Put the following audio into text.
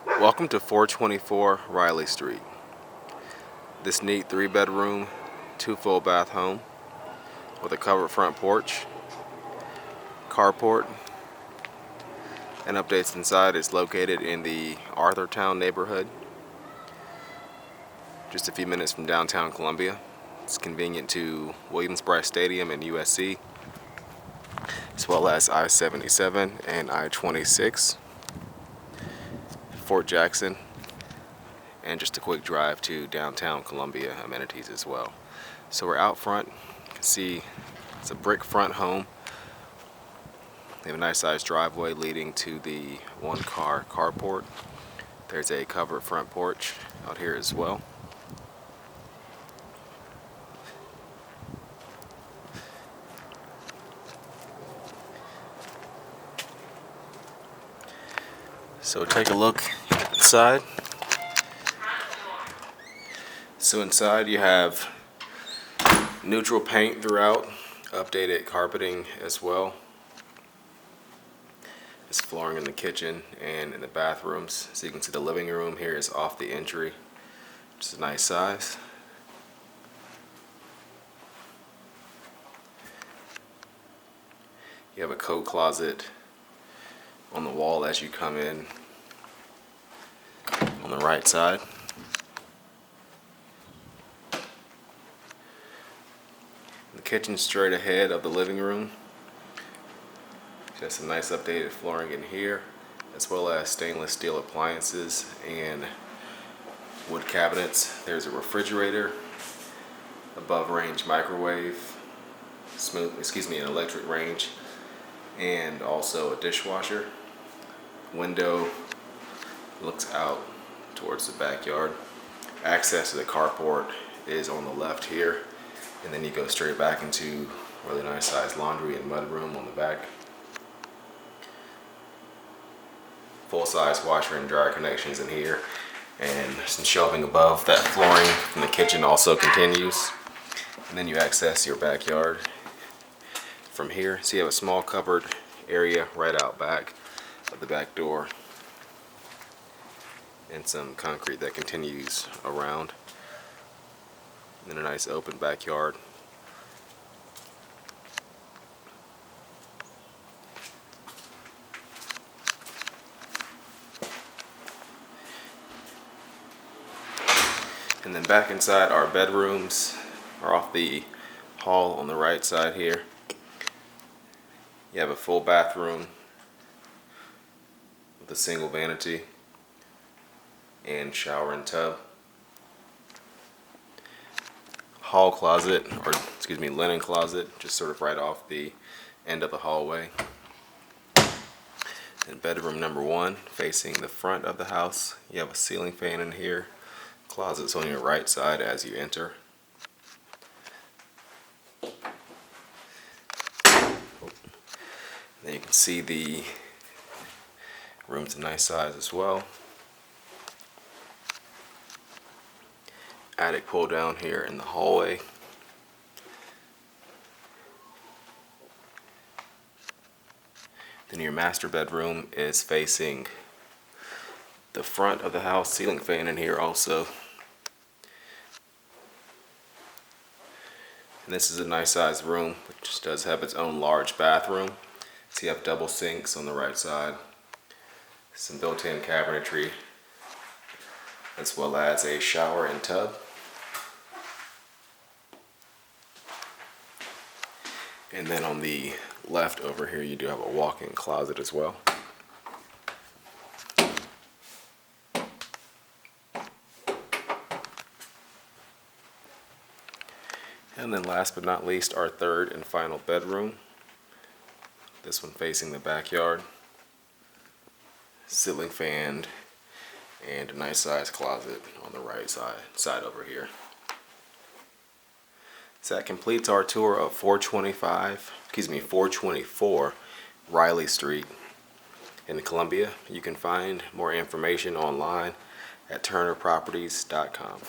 Welcome to 424 Riley Street. This neat 3-bedroom, 2 full bath home with a covered front porch, carport, and updates inside is located in the Arthurtown neighborhood, just a few minutes from downtown Columbia. It's convenient to Williams-Brice Stadium and UofSC, as well as I-77 and I-26, Fort Jackson, and just a quick drive to downtown Columbia amenities as well. So we're out front. You can see it's a brick front home. They have a nice sized driveway leading to the 1-car carport. There's a covered front porch out here as well. So take a look inside. So inside you have neutral paint throughout, updated carpeting as well. There's flooring in the kitchen and in the bathrooms. So you can see the living room here is off the entry, which is a nice size. You have a coat closet on the wall as you come in on the right side. The kitchen straight ahead of the living room. Just some nice updated flooring in here, as well as stainless steel appliances and wood cabinets. There's a refrigerator, above range microwave, an electric range, and also a dishwasher. Window looks out towards the backyard. Access to the carport is on the left here, and then you go straight back into really nice sized laundry and mudroom on the back. Full-size washer and dryer connections in here, and some shelving above. That flooring from the kitchen also continues, and then you access your backyard from here. So you have a small covered area right out back of the back door, and some concrete that continues around, and then a nice open backyard. And then back inside, our bedrooms are off the hall on the right side here. You have a full bathroom with a single vanity and shower and tub. Hall closet, linen closet, just sort of right off the end of the hallway. And bedroom number 1, facing the front of the house. You have a ceiling fan in here. Closets on your right side as you enter. Then you can see the room's a nice size as well. Attic pull down here in the hallway. Then your master bedroom is facing the front of the house. Ceiling fan in here also. And this is a nice sized room, which does have its own large bathroom. So you have double sinks on the right side, some built-in cabinetry, as well as a shower and tub. And then on the left over here, you do have a walk-in closet as well. And then last but not least, our third and final bedroom. This one facing the backyard. Ceiling fan and a nice sized closet on the right side over here. So that completes our tour of 424 Riley Street in Columbia. You can find more information online at turnerproperties.com.